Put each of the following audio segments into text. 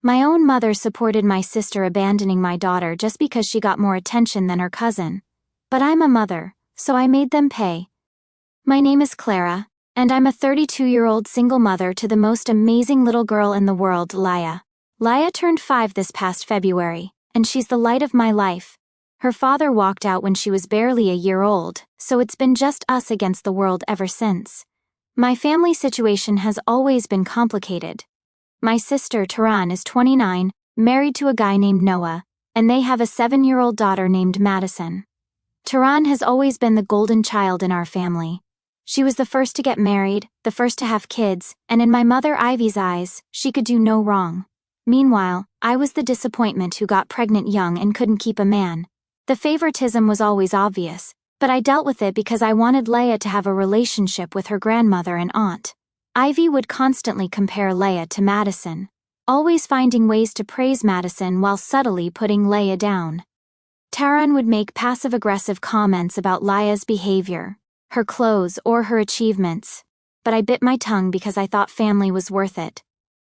My own mother supported my sister abandoning my daughter just because she got more attention than her cousin. But I'm a mother, so I made them pay. My name is Clara, and I'm a 32-year-old single mother to the most amazing little girl in the world, Laya. Laya turned 5 this past February, and she's the light of my life. Her father walked out when she was barely a year old, so it's been just us against the world ever since. My family situation has always been complicated. My sister, Taran, is 29, married to a guy named Noah, and they have a 7-year-old daughter named Madison. Taran has always been the golden child in our family. She was the first to get married, the first to have kids, and in my mother Ivy's eyes, she could do no wrong. Meanwhile, I was the disappointment who got pregnant young and couldn't keep a man. The favoritism was always obvious, but I dealt with it because I wanted Leia to have a relationship with her grandmother and aunt. Ivy would constantly compare Leia to Madison, always finding ways to praise Madison while subtly putting Leia down. Taran would make passive-aggressive comments about Leia's behavior, her clothes, or her achievements, but I bit my tongue because I thought family was worth it.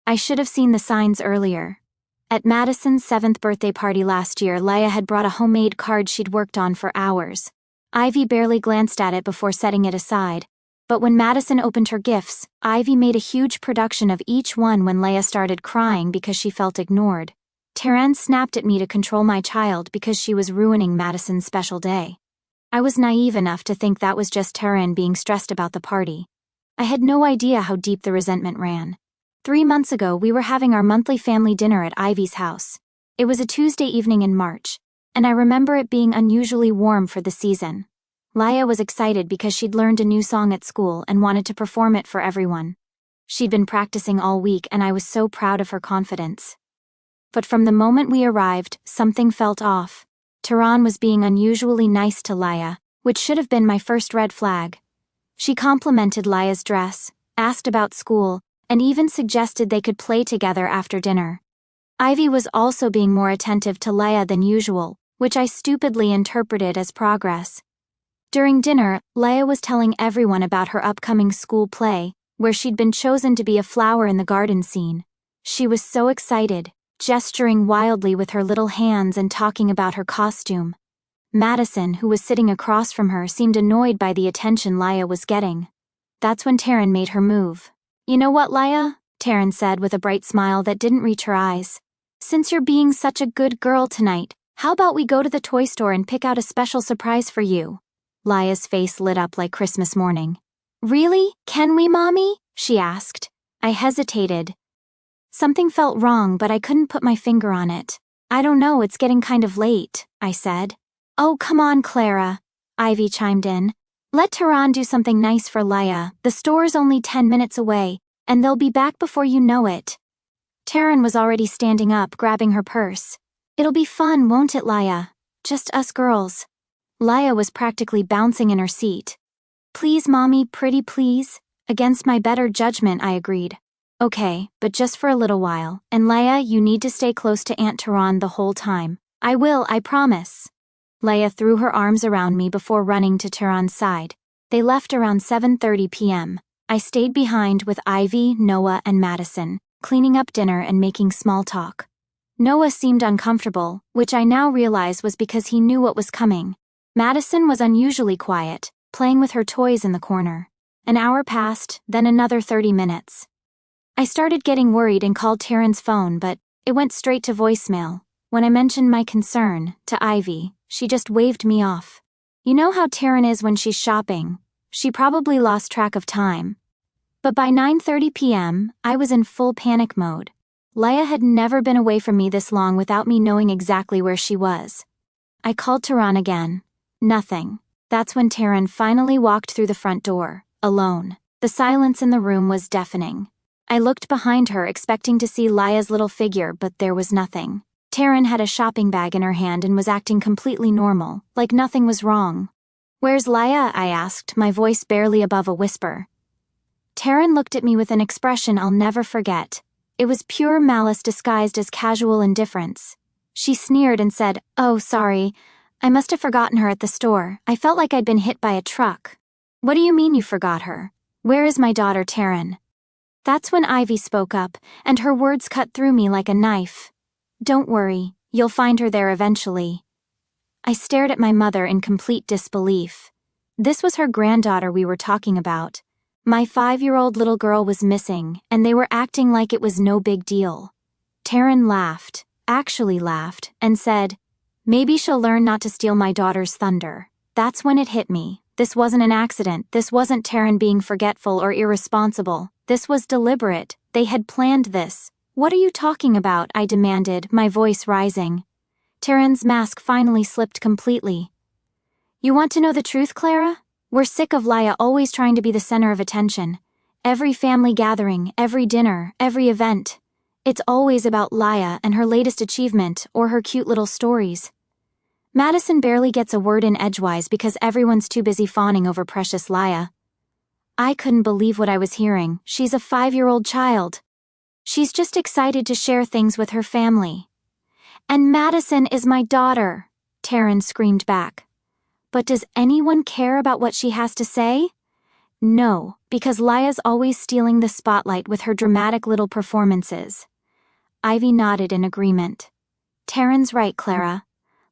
I should have seen the signs earlier. At Madison's 7th birthday party last year, Leia had brought a homemade card she'd worked on for hours. Ivy barely glanced at it before setting it aside, but when Madison opened her gifts, Ivy made a huge production of each one when Leia started crying because she felt ignored. Taran snapped at me to control my child because she was ruining Madison's special day. I was naive enough to think that was just Taran being stressed about the party. I had no idea how deep the resentment ran. 3 months ago, we were having our monthly family dinner at Ivy's house. It was a Tuesday evening in March, and I remember it being unusually warm for the season. Leia was excited because she'd learned a new song at school and wanted to perform it for everyone. She'd been practicing all week, and I was so proud of her confidence. But from the moment we arrived, something felt off. Taran was being unusually nice to Leia, which should have been my first red flag. She complimented Leia's dress, asked about school, and even suggested they could play together after dinner. Ivy was also being more attentive to Leia than usual, which I stupidly interpreted as progress. During dinner, Leia was telling everyone about her upcoming school play, where she'd been chosen to be a flower in the garden scene. She was so excited, gesturing wildly with her little hands and talking about her costume. Madison, who was sitting across from her, seemed annoyed by the attention Leia was getting. That's when Taran made her move. "You know what, Leia?" Taran said with a bright smile that didn't reach her eyes. "Since you're being such a good girl tonight, how about we go to the toy store and pick out a special surprise for you?" Leia's face lit up like Christmas morning. "Really? Can we, Mommy?" she asked. I hesitated. Something felt wrong, but I couldn't put my finger on it. "I don't know, it's getting kind of late," I said. "Oh, come on, Clara," Ivy chimed in. "Let Taran do something nice for Leia. The store's only 10 minutes away, and they'll be back before you know it." Taran was already standing up, grabbing her purse. "It'll be fun, won't it, Leia? Just us girls." Leia was practically bouncing in her seat. "Please, Mommy, pretty please." Against my better judgment, I agreed. "Okay, but just for a little while, and Leia, you need to stay close to Aunt Taran the whole time." "I will, I promise." Leia threw her arms around me before running to Taran's side. They left around 7:30 p.m. I stayed behind with Ivy, Noah, and Madison, cleaning up dinner and making small talk. Noah seemed uncomfortable, which I now realize was because he knew what was coming. Madison was unusually quiet, playing with her toys in the corner. An hour passed, then another 30 minutes. I started getting worried and called Taran's phone, but it went straight to voicemail. When I mentioned my concern to Ivy, she just waved me off. You know how Taran is when she's shopping. She probably lost track of time. But by 9:30 p.m., I was in full panic mode. Leia had never been away from me this long without me knowing exactly where she was. I called Taran again. Nothing. That's when Taran finally walked through the front door, alone. The silence in the room was deafening. I looked behind her, expecting to see Leia's little figure, but there was nothing. Taran had a shopping bag in her hand and was acting completely normal, like nothing was wrong. "Where's Leia?" I asked, my voice barely above a whisper. Taran looked at me with an expression I'll never forget. It was pure malice disguised as casual indifference. She sneered and said, "Oh, sorry. I must have forgotten her at the store. I felt like I'd been hit by a truck." "What do you mean you forgot her? Where is my daughter, Taran?" That's when Ivy spoke up, and her words cut through me like a knife. "Don't worry, you'll find her there eventually." I stared at my mother in complete disbelief. This was her granddaughter we were talking about. My 5-year-old little girl was missing, and they were acting like it was no big deal. Taryn laughed, actually laughed, and said, "Maybe she'll learn not to steal my daughter's thunder." That's when it hit me. This wasn't an accident. This wasn't Taryn being forgetful or irresponsible. This was deliberate. They had planned this. "What are you talking about?" I demanded, my voice rising. Taryn's mask finally slipped completely. "You want to know the truth, Clara? We're sick of Laya always trying to be the center of attention. Every family gathering, every dinner, every event. It's always about Laya and her latest achievement or her cute little stories. Madison barely gets a word in edgewise because everyone's too busy fawning over precious Laya." I couldn't believe what I was hearing. She's a 5-year-old child. She's just excited to share things with her family. "And Madison is my daughter," Taryn screamed back. "But does anyone care about what she has to say?" "No, because Laya's always stealing the spotlight with her dramatic little performances." Ivy nodded in agreement. "Taryn's right, Clara.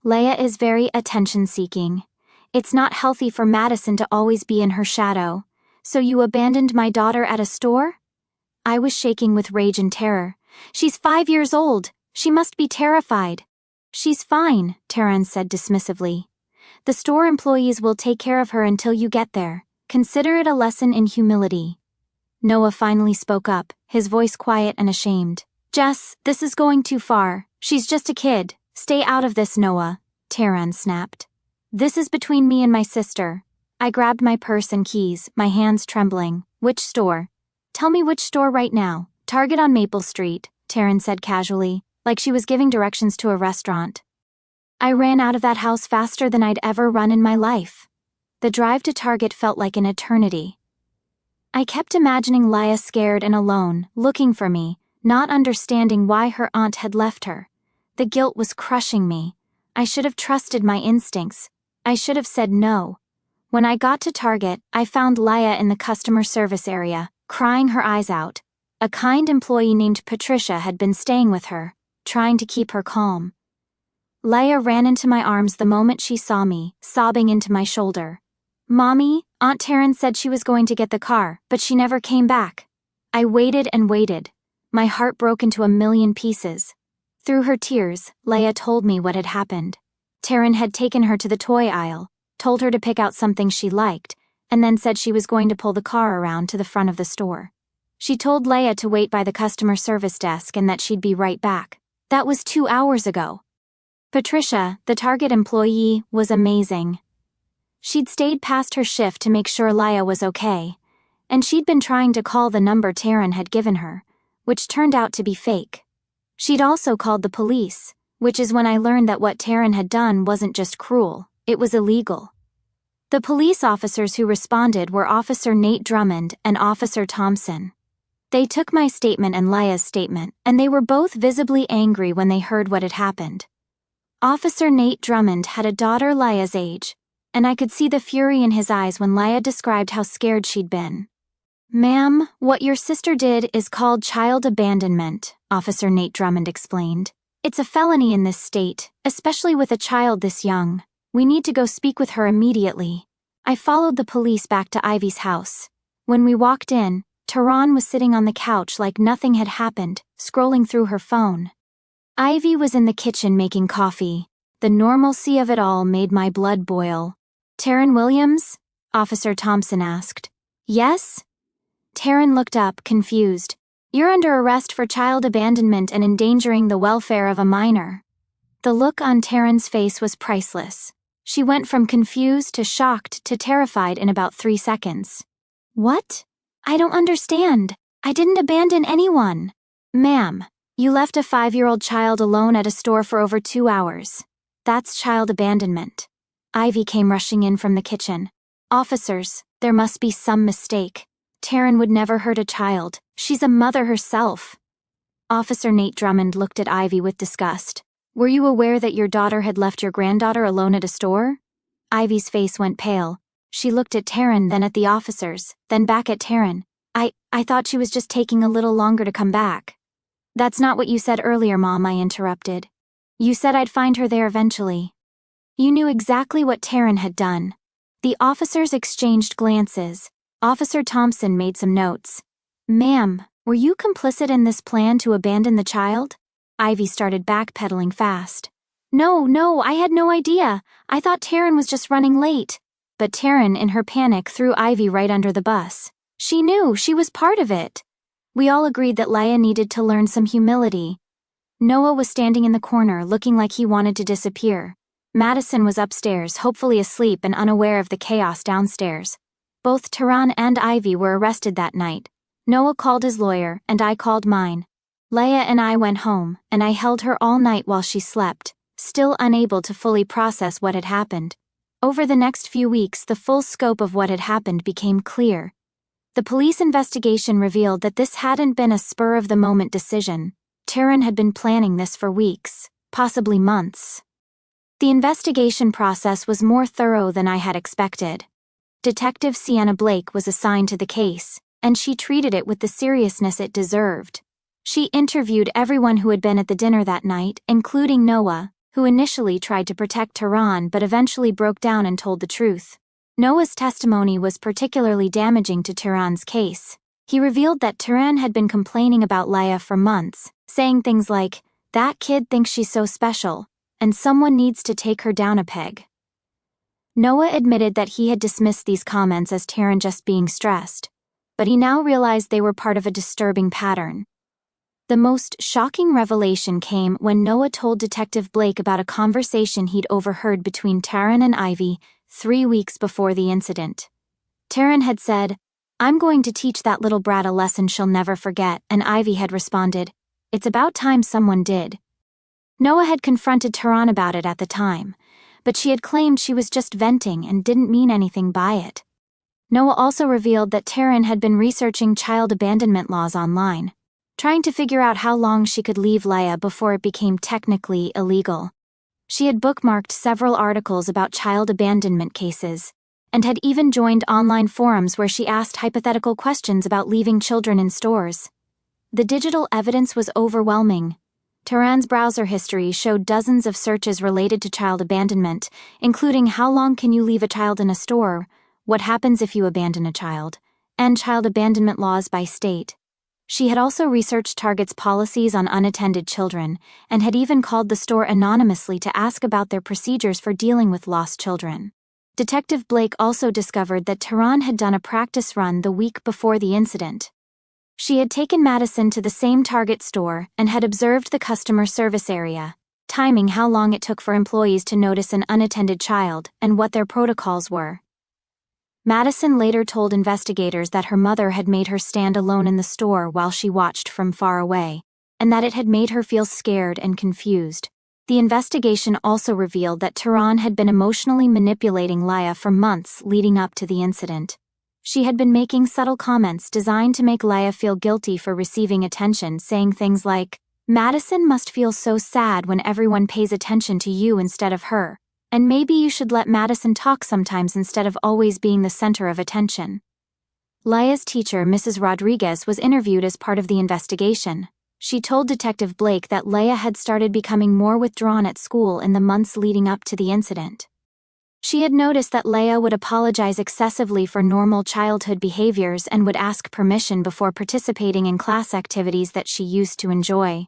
Laya is very attention-seeking. It's not healthy for Madison to always be in her shadow. So you abandoned my daughter at a store?" I was shaking with rage and terror. "She's 5 years old. She must be terrified." "She's fine," Taryn said dismissively. "The store employees will take care of her until you get there. Consider it a lesson in humility." Noah finally spoke up, his voice quiet and ashamed. "Jess, this is going too far. She's just a kid. Stay out of this, Noah," Taryn snapped. "This is between me and my sister." I grabbed my purse and keys, my hands trembling. "Which store?" "Tell me which store right now." "Target on Maple Street," Taryn said casually, like she was giving directions to a restaurant. I ran out of that house faster than I'd ever run in my life. The drive to Target felt like an eternity. I kept imagining Laya scared and alone, looking for me, not understanding why her aunt had left her. The guilt was crushing me. I should have trusted my instincts. I should have said no. When I got to Target, I found Laya in the customer service area, crying her eyes out. A kind employee named Patricia had been staying with her, trying to keep her calm. Laya ran into my arms the moment she saw me, sobbing into my shoulder. "Mommy, Aunt Taryn said she was going to get the car, but she never came back." I waited and waited. My heart broke into a million pieces. Through her tears, Laya told me what had happened. Taryn had taken her to the toy aisle, told her to pick out something she liked, and then said she was going to pull the car around to the front of the store. She told Laya to wait by the customer service desk and that she'd be right back. That was 2 hours ago. Patricia, the Target employee, was amazing. She'd stayed past her shift to make sure Laya was okay, and she'd been trying to call the number Taryn had given her, which turned out to be fake. She'd also called the police, which is when I learned that what Taryn had done wasn't just cruel, it was illegal. The police officers who responded were Officer Nate Drummond and Officer Thompson. They took my statement and Laya's statement, and they were both visibly angry when they heard what had happened. Officer Nate Drummond had a daughter Laya's age, and I could see the fury in his eyes when Laya described how scared she'd been. "Ma'am, what your sister did is called child abandonment," Officer Nate Drummond explained. "It's a felony in this state, especially with a child this young. We need to go speak with her immediately." I followed the police back to Ivy's house. When we walked in, Tehran was sitting on the couch like nothing had happened, scrolling through her phone. Ivy was in the kitchen making coffee. The normalcy of it all made my blood boil. "Taryn Williams?" Officer Thompson asked. "Yes?" Taryn looked up, confused. "You're under arrest for child abandonment and endangering the welfare of a minor." The look on Taryn's face was priceless. She went from confused to shocked to terrified in about 3 seconds. "What? I don't understand. I didn't abandon anyone." "Ma'am, you left a 5-year-old child alone at a store for over 2 hours. That's child abandonment." Ivy came rushing in from the kitchen. "Officers, there must be some mistake. Taryn would never hurt a child. She's a mother herself." Officer Nate Drummond looked at Ivy with disgust. "Were you aware that your daughter had left your granddaughter alone at a store?" Ivy's face went pale. She looked at Taryn, then at the officers, then back at Taryn. I thought she was just taking a little longer to come back. That's not what you said earlier, Mom, I interrupted. You said I'd find her there eventually. You knew exactly what Taryn had done. The officers exchanged glances. Officer Thompson made some notes. Ma'am, were you complicit in this plan to abandon the child? Ivy started backpedaling fast. No, I had no idea. I thought Taryn was just running late. But Taryn, in her panic, threw Ivy right under the bus. She knew, she was part of it. We all agreed that Leia needed to learn some humility. Noah was standing in the corner, looking like he wanted to disappear. Madison was upstairs, hopefully asleep and unaware of the chaos downstairs. Both Tehran and Ivy were arrested that night. Noah called his lawyer, and I called mine. Leia and I went home, and I held her all night while she slept, still unable to fully process what had happened. Over the next few weeks, the full scope of what had happened became clear. The police investigation revealed that this hadn't been a spur-of-the-moment decision. Taryn had been planning this for weeks, possibly months. The investigation process was more thorough than I had expected. Detective Sienna Blake was assigned to the case, and she treated it with the seriousness it deserved. She interviewed everyone who had been at the dinner that night, including Noah, who initially tried to protect Tehran but eventually broke down and told the truth. Noah's testimony was particularly damaging to Tehran's case. He revealed that Tehran had been complaining about Leia for months, saying things like, "That kid thinks she's so special, and someone needs to take her down a peg." Noah admitted that he had dismissed these comments as Taryn just being stressed, but he now realized they were part of a disturbing pattern. The most shocking revelation came when Noah told Detective Blake about a conversation he'd overheard between Taryn and Ivy 3 weeks before the incident. Taryn had said, "I'm going to teach that little brat a lesson she'll never forget," and Ivy had responded, "It's about time someone did." Noah had confronted Tehran about it at the time, but she had claimed she was just venting and didn't mean anything by it. Noah also revealed that Taryn had been researching child abandonment laws online, trying to figure out how long she could leave Leia before it became technically illegal. She had bookmarked several articles about child abandonment cases, and had even joined online forums where she asked hypothetical questions about leaving children in stores. The digital evidence was overwhelming. Tehran's browser history showed dozens of searches related to child abandonment, including how long can you leave a child in a store, what happens if you abandon a child, and child abandonment laws by state. She had also researched Target's policies on unattended children, and had even called the store anonymously to ask about their procedures for dealing with lost children. Detective Blake also discovered that Tehran had done a practice run the week before the incident. She had taken Madison to the same Target store and had observed the customer service area, timing how long it took for employees to notice an unattended child and what their protocols were. Madison later told investigators that her mother had made her stand alone in the store while she watched from far away, and that it had made her feel scared and confused. The investigation also revealed that Tehran had been emotionally manipulating Leia for months leading up to the incident. She had been making subtle comments designed to make Leia feel guilty for receiving attention, saying things like, "Madison must feel so sad when everyone pays attention to you instead of her. And maybe you should let Madison talk sometimes instead of always being the center of attention." Leia's teacher, Mrs. Rodriguez, was interviewed as part of the investigation. She told Detective Blake that Leia had started becoming more withdrawn at school in the months leading up to the incident. She had noticed that Leia would apologize excessively for normal childhood behaviors and would ask permission before participating in class activities that she used to enjoy.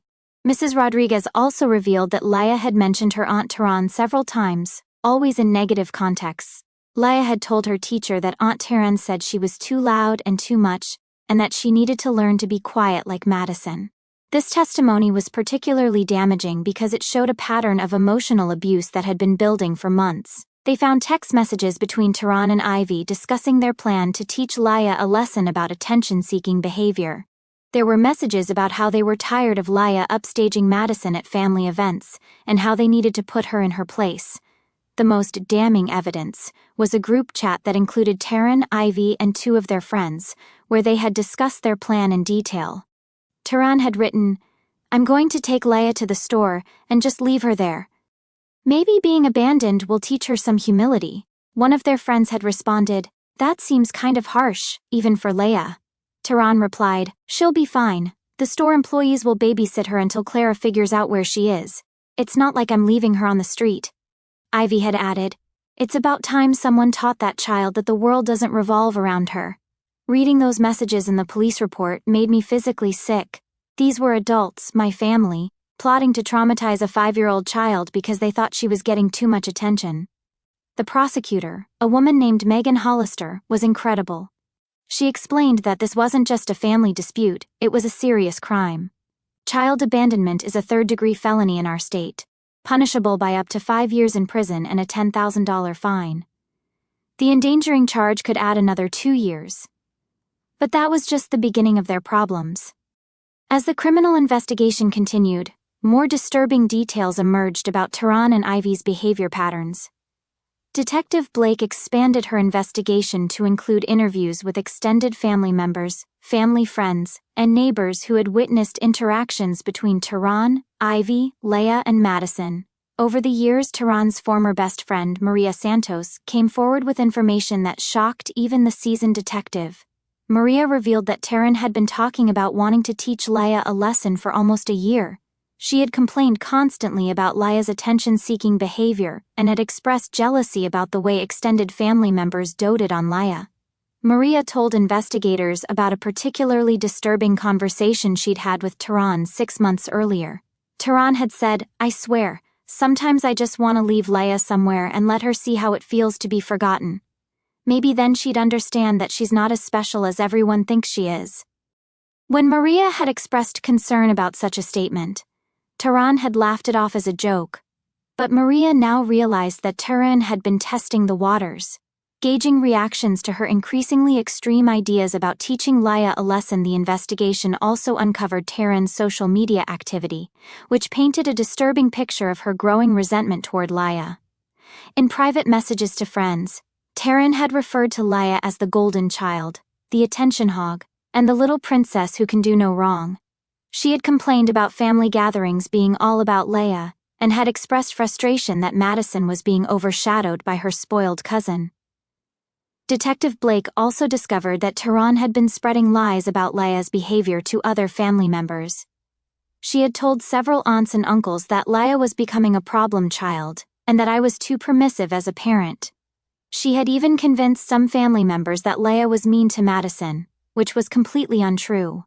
Mrs. Rodriguez also revealed that Leia had mentioned her Aunt Tehran several times, always in negative contexts. Leia had told her teacher that Aunt Tehran said she was too loud and too much, and that she needed to learn to be quiet like Madison. This testimony was particularly damaging because it showed a pattern of emotional abuse that had been building for months. They found text messages between Tehran and Ivy discussing their plan to teach Leia a lesson about attention-seeking behavior. There were messages about how they were tired of Leia upstaging Madison at family events, and how they needed to put her in her place. The most damning evidence was a group chat that included Taryn, Ivy, and 2 of their friends, where they had discussed their plan in detail. Tehran had written, "I'm going to take Leia to the store and just leave her there. Maybe being abandoned will teach her some humility." One of their friends had responded, "That seems kind of harsh, even for Leia." Tehran replied, "She'll be fine. The store employees will babysit her until Clara figures out where she is. It's not like I'm leaving her on the street." Ivy had added, "It's about time someone taught that child that the world doesn't revolve around her." Reading those messages in the police report made me physically sick. These were adults, my family, plotting to traumatize a 5-year-old child because they thought she was getting too much attention. The prosecutor, a woman named Megan Hollister, was incredible. She explained that this wasn't just a family dispute, it was a serious crime. Child abandonment is a third-degree felony in our state, punishable by up to 5 years in prison and a $10,000 fine. The endangering charge could add another 2 years. But that was just the beginning of their problems. As the criminal investigation continued, more disturbing details emerged about Tehran and Ivy's behavior patterns. Detective Blake expanded her investigation to include interviews with extended family members, family friends, and neighbors who had witnessed interactions between Tehran, Ivy, Leia, and Madison. Over the years, Tehran's former best friend, Maria Santos, came forward with information that shocked even the seasoned detective. Maria revealed that Tehran had been talking about wanting to teach Leia a lesson for almost a year. She had complained constantly about Leia's attention-seeking behavior and had expressed jealousy about the way extended family members doted on Leia. Maria told investigators about a particularly disturbing conversation she'd had with Tehran 6 months earlier. Tehran had said, "I swear, sometimes I just want to leave Leia somewhere and let her see how it feels to be forgotten. Maybe then she'd understand that she's not as special as everyone thinks she is." When Maria had expressed concern about such a statement, Tehran had laughed it off as a joke. But Maria now realized that Tehran had been testing the waters, gauging reactions to her increasingly extreme ideas about teaching Leia a lesson. The investigation also uncovered Tehran's social media activity, which painted a disturbing picture of her growing resentment toward Leia. In private messages to friends, Tehran had referred to Leia as the golden child, the attention hog, and the little princess who can do no wrong. She had complained about family gatherings being all about Leia, and had expressed frustration that Madison was being overshadowed by her spoiled cousin. Detective Blake also discovered that Tehran had been spreading lies about Leia's behavior to other family members. She had told several aunts and uncles that Leia was becoming a problem child, and that I was too permissive as a parent. She had even convinced some family members that Leia was mean to Madison, which was completely untrue.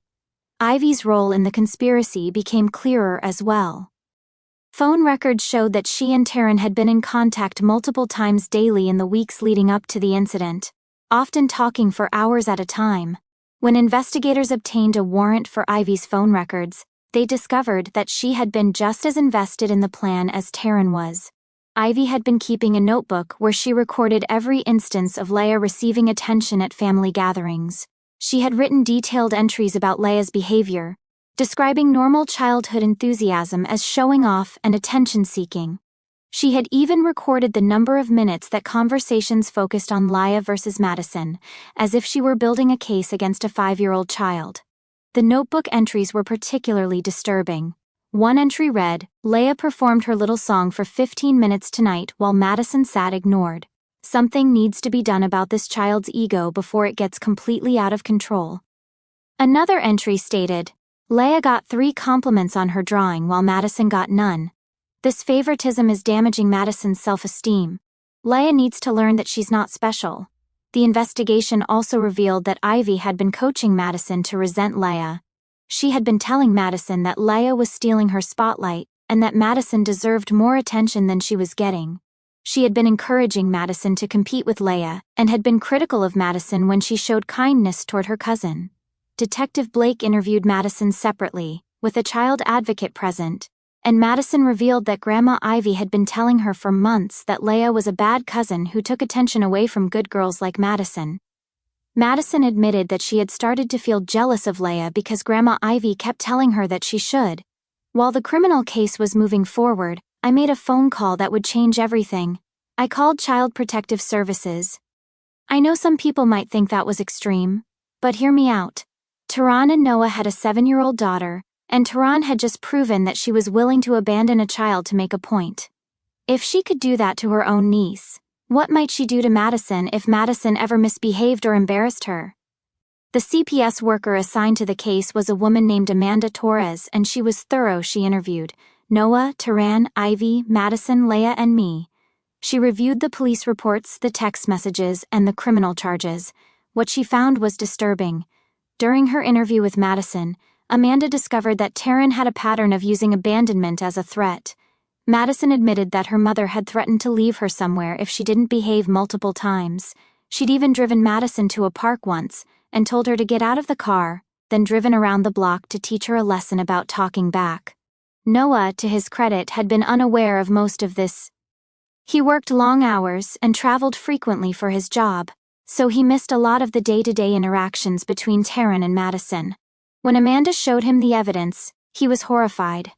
Ivy's role in the conspiracy became clearer as well. Phone records showed that she and Tehran had been in contact multiple times daily in the weeks leading up to the incident, often talking for hours at a time. When investigators obtained a warrant for Ivy's phone records, they discovered that she had been just as invested in the plan as Tehran was. Ivy had been keeping a notebook where she recorded every instance of Leia receiving attention at family gatherings. She had written detailed entries about Leia's behavior, describing normal childhood enthusiasm as showing off and attention-seeking. She had even recorded the number of minutes that conversations focused on Leia versus Madison, as if she were building a case against a 5-year-old child. The notebook entries were particularly disturbing. One entry read, "Leia performed her little song for 15 minutes tonight while Madison sat ignored. Something needs to be done about this child's ego before it gets completely out of control." Another entry stated, "Leia got 3 compliments on her drawing while Madison got none. This favoritism is damaging Madison's self-esteem. Leia needs to learn that she's not special." The investigation also revealed that Ivy had been coaching Madison to resent Leia. She had been telling Madison that Leia was stealing her spotlight, and that Madison deserved more attention than she was getting. She had been encouraging Madison to compete with Leia, and had been critical of Madison when she showed kindness toward her cousin. Detective Blake interviewed Madison separately, with a child advocate present, and Madison revealed that Grandma Ivy had been telling her for months that Leia was a bad cousin who took attention away from good girls like Madison. Madison admitted that she had started to feel jealous of Leia because Grandma Ivy kept telling her that she should. While the criminal case was moving forward, I made a phone call that would change everything. I called Child Protective Services. I know some people might think that was extreme, but hear me out. Tehran and Noah had a 7-year-old daughter, and Tehran had just proven that she was willing to abandon a child to make a point. If she could do that to her own niece, what might she do to Madison if Madison ever misbehaved or embarrassed her? The CPS worker assigned to the case was a woman named Amanda Torres, and she was thorough. She interviewed Noah, Taran, Ivy, Madison, Leah, and me. She reviewed the police reports, the text messages, and the criminal charges. What she found was disturbing. During her interview with Madison, Amanda discovered that Taran had a pattern of using abandonment as a threat. Madison admitted that her mother had threatened to leave her somewhere if she didn't behave multiple times. She'd even driven Madison to a park once and told her to get out of the car, then driven around the block to teach her a lesson about talking back. Noah, to his credit, had been unaware of most of this. He worked long hours and traveled frequently for his job, so he missed a lot of the day-to-day interactions between Taran and Madison. When Amanda showed him the evidence, he was horrified.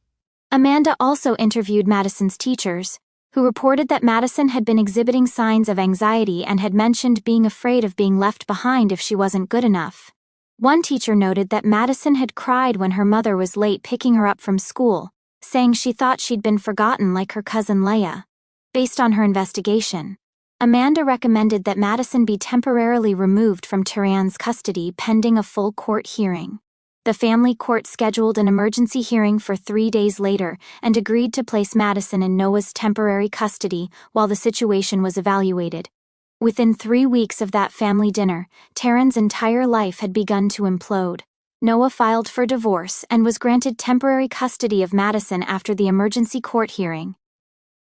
Amanda also interviewed Madison's teachers, who reported that Madison had been exhibiting signs of anxiety and had mentioned being afraid of being left behind if she wasn't good enough. One teacher noted that Madison had cried when her mother was late picking her up from school, saying she thought she'd been forgotten like her cousin Leah. Based on her investigation, Amanda recommended that Madison be temporarily removed from Taran's custody pending a full court hearing. The family court scheduled an emergency hearing for 3 days later and agreed to place Madison in Noah's temporary custody while the situation was evaluated. Within 3 weeks of that family dinner, Taran's entire life had begun to implode. Noah filed for divorce and was granted temporary custody of Madison after the emergency court hearing.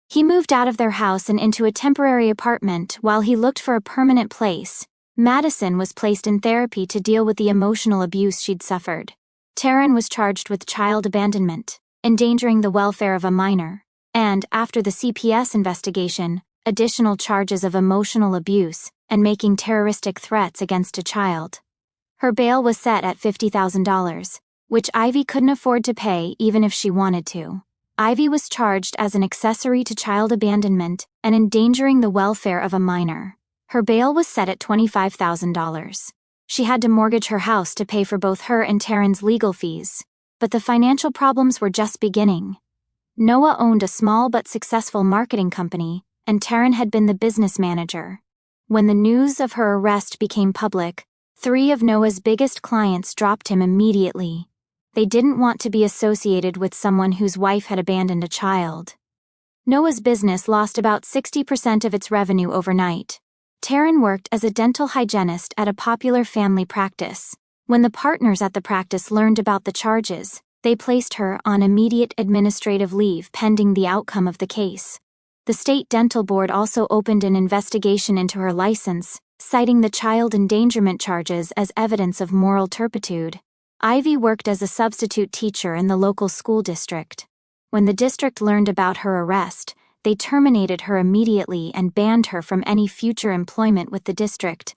He moved out of their house and into a temporary apartment while he looked for a permanent place. Madison was placed in therapy to deal with the emotional abuse she'd suffered. Taran was charged with child abandonment, endangering the welfare of a minor, and, after the CPS investigation, additional charges of emotional abuse and making terroristic threats against a child. Her bail was set at $50,000, which Ivy couldn't afford to pay even if she wanted to. Ivy was charged as an accessory to child abandonment and endangering the welfare of a minor. Her bail was set at $25,000. She had to mortgage her house to pay for both her and Taran's legal fees, but the financial problems were just beginning. Noah owned a small but successful marketing company, and Taran had been the business manager. When the news of her arrest became public, 3 of Noah's biggest clients dropped him immediately. They didn't want to be associated with someone whose wife had abandoned a child. Noah's business lost about 60% of its revenue overnight. Taran worked as a dental hygienist at a popular family practice. When the partners at the practice learned about the charges, they placed her on immediate administrative leave pending the outcome of the case. The state dental board also opened an investigation into her license, citing the child endangerment charges as evidence of moral turpitude. Ivy worked as a substitute teacher in the local school district. When the district learned about her arrest, they terminated her immediately and banned her from any future employment with the district.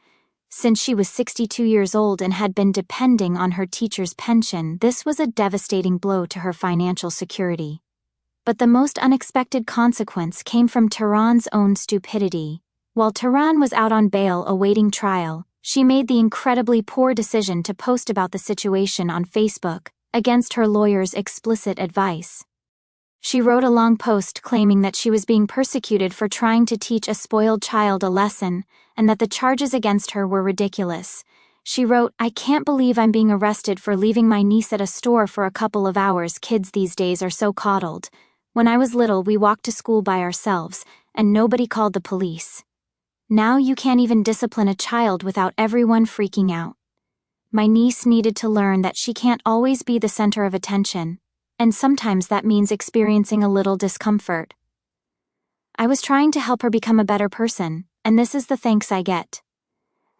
Since she was 62 years old and had been depending on her teacher's pension, this was a devastating blow to her financial security. But the most unexpected consequence came from Taran's own stupidity. While Taran was out on bail awaiting trial, she made the incredibly poor decision to post about the situation on Facebook, against her lawyer's explicit advice. She wrote a long post claiming that she was being persecuted for trying to teach a spoiled child a lesson, and that the charges against her were ridiculous. She wrote, "I can't believe I'm being arrested for leaving my niece at a store for a couple of hours. Kids these days are so coddled. When I was little, we walked to school by ourselves, and nobody called the police. Now you can't even discipline a child without everyone freaking out. My niece needed to learn that she can't always be the center of attention, and sometimes that means experiencing a little discomfort. I was trying to help her become a better person, and this is the thanks I get."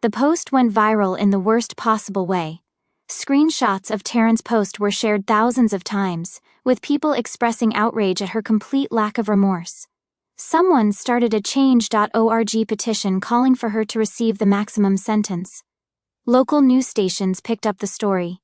The post went viral in the worst possible way. Screenshots of Taran's post were shared thousands of times, with people expressing outrage at her complete lack of remorse. Someone started a change.org petition calling for her to receive the maximum sentence. Local news stations picked up the story.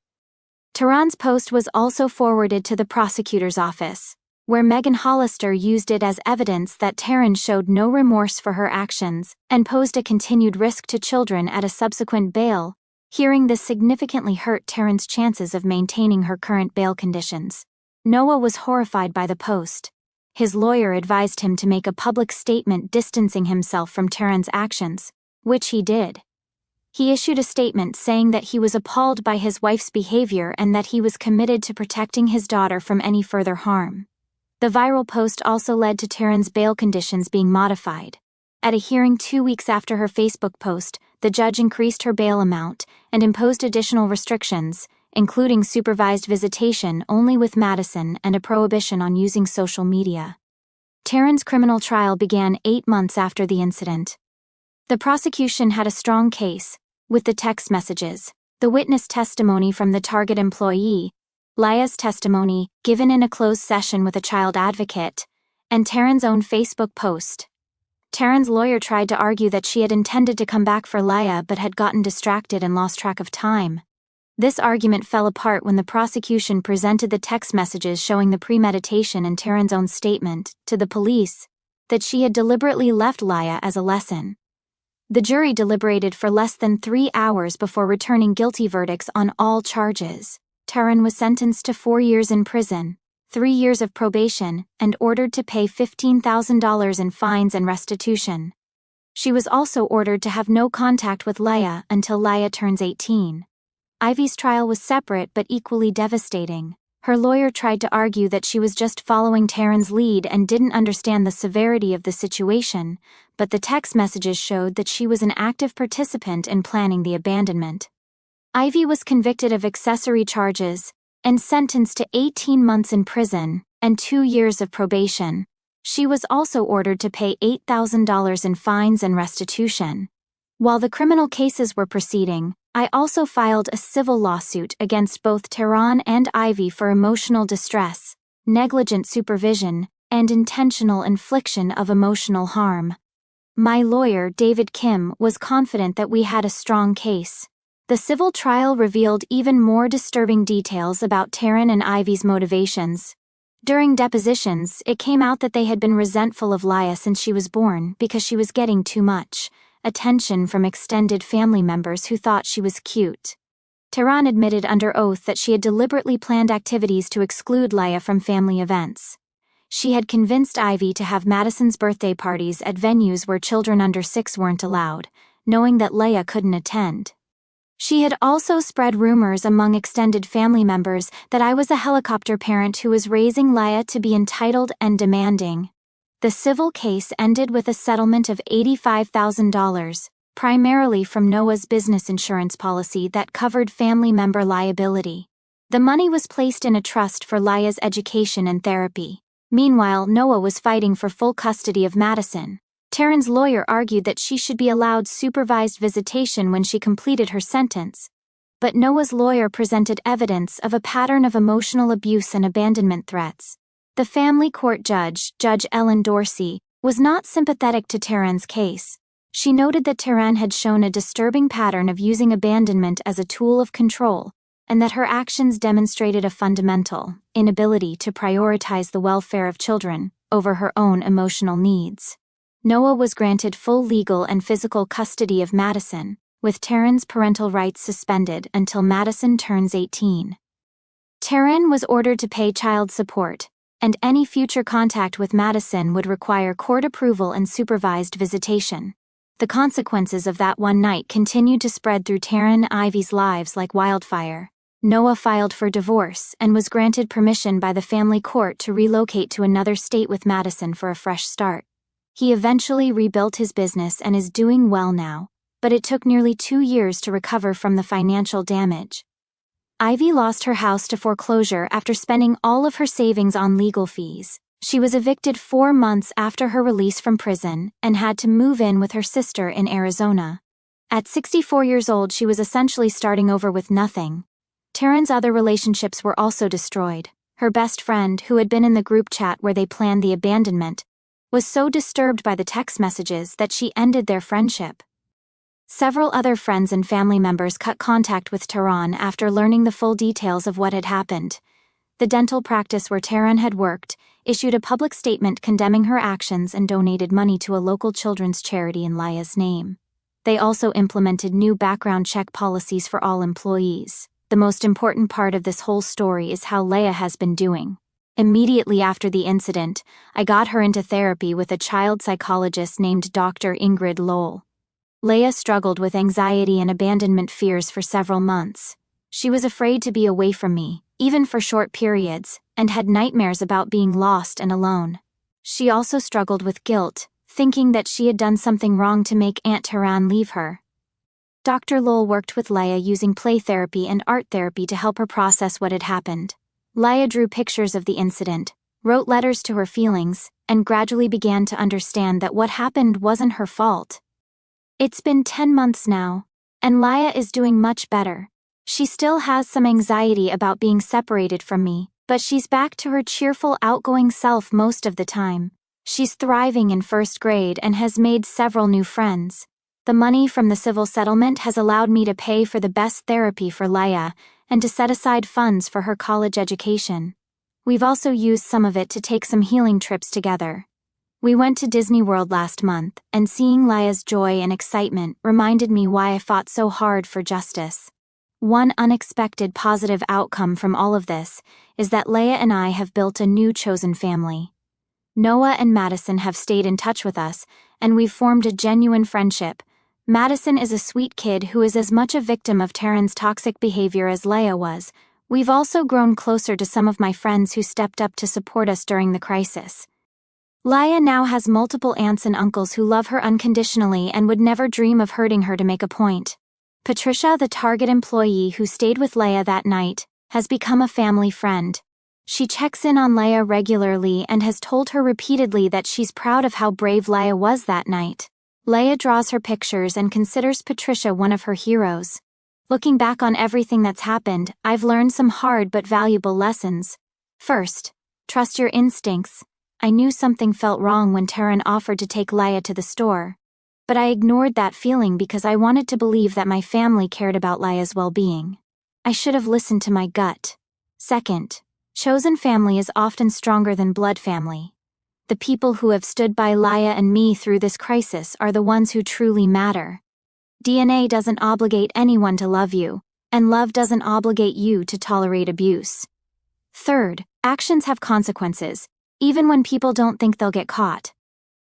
Taran's post was also forwarded to the prosecutor's office, where Megan Hollister used it as evidence that Taran showed no remorse for her actions and posed a continued risk to children at a subsequent bail. Hearing this significantly hurt Taran's chances of maintaining her current bail conditions. Noah was horrified by the post. His lawyer advised him to make a public statement distancing himself from Taran's actions, which he did. He issued a statement saying that he was appalled by his wife's behavior and that he was committed to protecting his daughter from any further harm. The viral post also led to Taryn's bail conditions being modified. At a hearing 2 weeks after her Facebook post, the judge increased her bail amount and imposed additional restrictions, including supervised visitation only with Madison and a prohibition on using social media. Taryn's criminal trial began 8 months after the incident. The prosecution had a strong case, with the text messages, the witness testimony from the target employee, Laya's testimony, given in a closed session with a child advocate, and Taryn's own Facebook post. Taryn's lawyer tried to argue that she had intended to come back for Laya but had gotten distracted and lost track of time. This argument fell apart when the prosecution presented the text messages showing the premeditation and Taryn's own statement to the police that she had deliberately left Laya as a lesson. The jury deliberated for less than 3 hours before returning guilty verdicts on all charges. Taryn was sentenced to 4 years in prison, 3 years of probation, and ordered to pay $15,000 in fines and restitution. She was also ordered to have no contact with Laya until Laya turns 18. Ivy's trial was separate but equally devastating. Her lawyer tried to argue that she was just following Taryn's lead and didn't understand the severity of the situation, but the text messages showed that she was an active participant in planning the abandonment. Ivy was convicted of accessory charges and sentenced to 18 months in prison and 2 years of probation. She was also ordered to pay $8,000 in fines and restitution. While the criminal cases were proceeding, I also filed a civil lawsuit against both Taryn and Ivy for emotional distress, negligent supervision, and intentional infliction of emotional harm. My lawyer, David Kim, was confident that we had a strong case. The civil trial revealed even more disturbing details about Taryn and Ivy's motivations. During depositions, it came out that they had been resentful of Laya since she was born because she was getting too much attention from extended family members who thought she was cute. Taryn admitted under oath that she had deliberately planned activities to exclude Laya from family events. She had convinced Ivy to have Madison's birthday parties at venues where children under 6 weren't allowed, knowing that Laya couldn't attend. She had also spread rumors among extended family members that I was a helicopter parent who was raising Laya to be entitled and demanding. The civil case ended with a settlement of $85,000, primarily from Noah's business insurance policy that covered family member liability. The money was placed in a trust for Laya's education and therapy. Meanwhile, Noah was fighting for full custody of Madison. Taryn's lawyer argued that she should be allowed supervised visitation when she completed her sentence, but Noah's lawyer presented evidence of a pattern of emotional abuse and abandonment threats. The family court judge, Judge Ellen Dorsey, was not sympathetic to Taryn's case. She noted that Taryn had shown a disturbing pattern of using abandonment as a tool of control, and that her actions demonstrated a fundamental inability to prioritize the welfare of children over her own emotional needs. Noah was granted full legal and physical custody of Madison, with Taryn's parental rights suspended until Madison turns 18. Taryn was ordered to pay child support, and any future contact with Madison would require court approval and supervised visitation. The consequences of that one night continued to spread through Taryn and Ivy's lives like wildfire. Noah filed for divorce and was granted permission by the family court to relocate to another state with Madison for a fresh start. He eventually rebuilt his business and is doing well now, but it took nearly 2 years to recover from the financial damage. Ivy lost her house to foreclosure after spending all of her savings on legal fees. She was evicted 4 months after her release from prison and had to move in with her sister in Arizona. At 64 years old, she was essentially starting over with nothing. Taryn's other relationships were also destroyed. Her best friend, who had been in the group chat where they planned the abandonment, was so disturbed by the text messages that she ended their friendship. Several other friends and family members cut contact with Taryn after learning the full details of what had happened. The dental practice where Taryn had worked issued a public statement condemning her actions and donated money to a local children's charity in Laya's name. They also implemented new background check policies for all employees. The most important part of this whole story is how Laya has been doing. Immediately after the incident, I got her into therapy with a child psychologist named Dr. Ingrid Lowell. Leia struggled with anxiety and abandonment fears for several months. She was afraid to be away from me, even for short periods, and had nightmares about being lost and alone. She also struggled with guilt, thinking that she had done something wrong to make Aunt Tehran leave her. Dr. Lowell worked with Leia using play therapy and art therapy to help her process what had happened. Leia drew pictures of the incident, wrote letters to her feelings, and gradually began to understand that what happened wasn't her fault. It's been 10 months now, and Leia is doing much better. She still has some anxiety about being separated from me, but she's back to her cheerful, outgoing self most of the time. She's thriving in first grade and has made several new friends. The money from the civil settlement has allowed me to pay for the best therapy for Leia and to set aside funds for her college education. We've also used some of it to take some healing trips together. We went to Disney World last month, and seeing Leia's joy and excitement reminded me why I fought so hard for justice. One unexpected positive outcome from all of this is that Leia and I have built a new chosen family. Noah and Madison have stayed in touch with us, and we've formed a genuine friendship. Madison is a sweet kid who is as much a victim of Tehran's toxic behavior as Leia was. We've also grown closer to some of my friends who stepped up to support us during the crisis. Leia now has multiple aunts and uncles who love her unconditionally and would never dream of hurting her to make a point. Patricia, the Target employee who stayed with Leia that night, has become a family friend. She checks in on Leia regularly and has told her repeatedly that she's proud of how brave Leia was that night. Leia draws her pictures and considers Patricia one of her heroes. Looking back on everything that's happened, I've learned some hard but valuable lessons. First, trust your instincts. I knew something felt wrong when Tehran offered to take Leia to the store. But I ignored that feeling because I wanted to believe that my family cared about Leia's well-being. I should have listened to my gut. Second, chosen family is often stronger than blood family. The people who have stood by Leia and me through this crisis are the ones who truly matter. DNA doesn't obligate anyone to love you, and love doesn't obligate you to tolerate abuse. Third, actions have consequences, even when people don't think they'll get caught.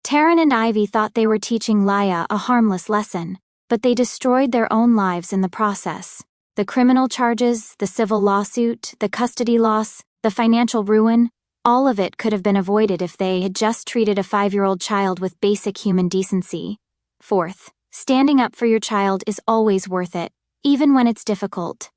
Tehran and Ivy thought they were teaching Leia a harmless lesson, but they destroyed their own lives in the process. The criminal charges, the civil lawsuit, the custody loss, the financial ruin, all of it could have been avoided if they had just treated a 5-year-old child with basic human decency. Fourth, standing up for your child is always worth it, even when it's difficult.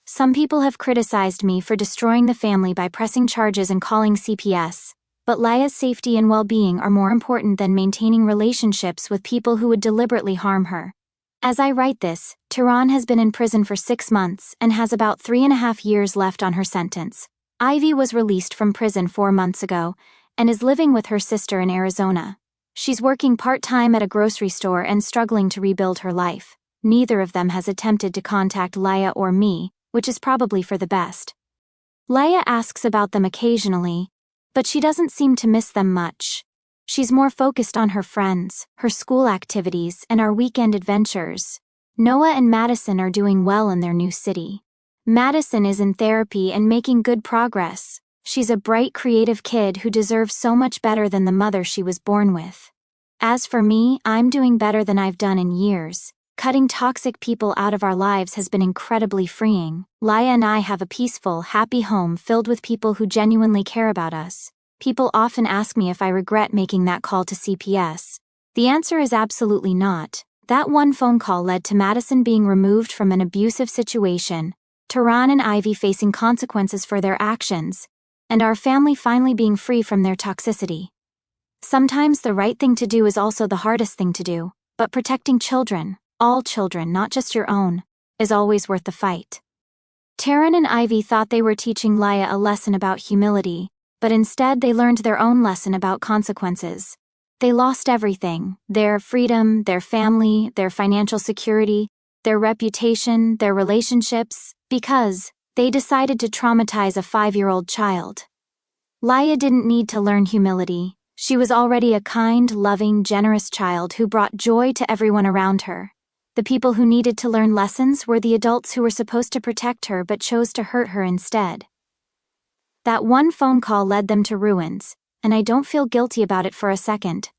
Some people have criticized me for destroying the family by pressing charges and calling CPS, but Leia's safety and well-being are more important than maintaining relationships with people who would deliberately harm her. As I write this, Tehran has been in prison for 6 months and has about 3.5 years left on her sentence. Ivy was released from prison 4 months ago and is living with her sister in Arizona. She's working part-time at a grocery store and struggling to rebuild her life. Neither of them has attempted to contact Leia or me, which is probably for the best. Leia asks about them occasionally, but she doesn't seem to miss them much. She's more focused on her friends, her school activities, and our weekend adventures. Noah and Madison are doing well in their new city. Madison is in therapy and making good progress. She's a bright, creative kid who deserves so much better than the mother she was born with. As for me, I'm doing better than I've done in years. Cutting toxic people out of our lives has been incredibly freeing. Leia and I have a peaceful, happy home filled with people who genuinely care about us. People often ask me if I regret making that call to CPS. The answer is absolutely not. That one phone call led to Madison being removed from an abusive situation, Tehran and Ivy facing consequences for their actions, and our family finally being free from their toxicity. Sometimes the right thing to do is also the hardest thing to do, but protecting children, all children, not just your own, is always worth the fight. Tehran and Ivy thought they were teaching Leia a lesson about humility, but instead they learned their own lesson about consequences. They lost everything: their freedom, their family, their financial security, their reputation, their relationships, because they decided to traumatize a 5-year-old child. Leia didn't need to learn humility. She was already a kind, loving, generous child who brought joy to everyone around her. The people who needed to learn lessons were the adults who were supposed to protect her but chose to hurt her instead. That one phone call led them to ruins, and I don't feel guilty about it for a second.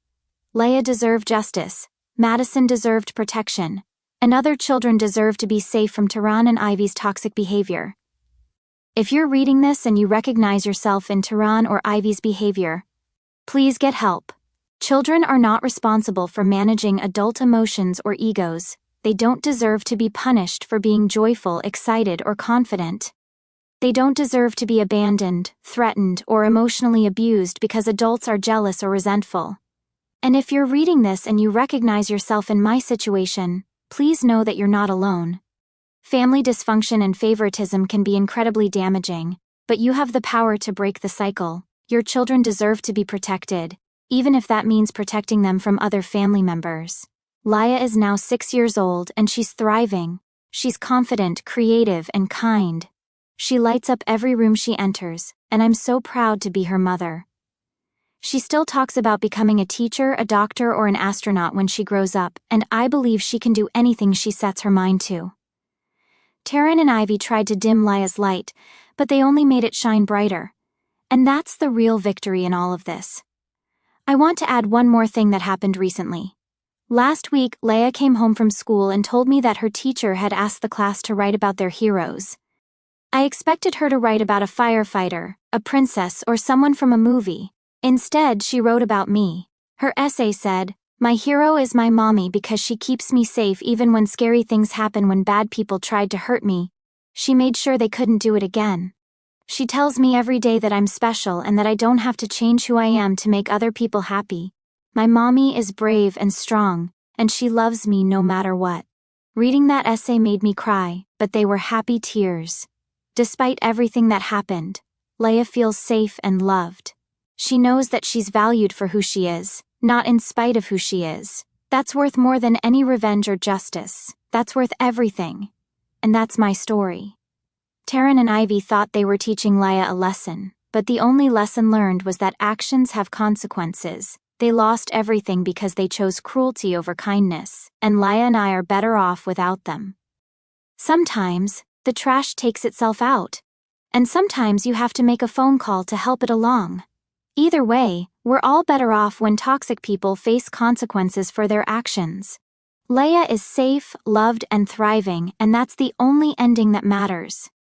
Leia deserved justice, Madison deserved protection, and other children deserve to be safe from Tehran and Ivy's toxic behavior. If you're reading this and you recognize yourself in Tehran or Ivy's behavior, please get help. Children are not responsible for managing adult emotions or egos. They don't deserve to be punished for being joyful, excited, or confident. They don't deserve to be abandoned, threatened, or emotionally abused because adults are jealous or resentful. And if you're reading this and you recognize yourself in my situation, please know that you're not alone. Family dysfunction and favoritism can be incredibly damaging, but you have the power to break the cycle. Your children deserve to be protected, even if that means protecting them from other family members. Laya is now 6 years old and she's thriving. She's confident, creative, and kind. She lights up every room she enters, and I'm so proud to be her mother. She still talks about becoming a teacher, a doctor, or an astronaut when she grows up, and I believe she can do anything she sets her mind to. Taryn and Ivy tried to dim Laya's light, but they only made it shine brighter. And that's the real victory in all of this. I want to add one more thing that happened recently. Last week, Laya came home from school and told me that her teacher had asked the class to write about their heroes. I expected her to write about a firefighter, a princess, or someone from a movie. Instead, she wrote about me. Her essay said, "My hero is my mommy because she keeps me safe even when scary things happen when bad people tried to hurt me. She made sure they couldn't do it again. She tells me every day that I'm special and that I don't have to change who I am to make other people happy. My mommy is brave and strong, and she loves me no matter what." Reading that essay made me cry, but they were happy tears. Despite everything that happened, Laya feels safe and loved. She knows that she's valued for who she is, not in spite of who she is. That's worth more than any revenge or justice. That's worth everything. And that's my story. Taryn and Ivy thought they were teaching Laya a lesson, but the only lesson learned was that actions have consequences. They lost everything because they chose cruelty over kindness, and Laya and I are better off without them. Sometimes, the trash takes itself out. And sometimes you have to make a phone call to help it along. Either way, we're all better off when toxic people face consequences for their actions. Laya is safe, loved, and thriving, and that's the only ending that matters.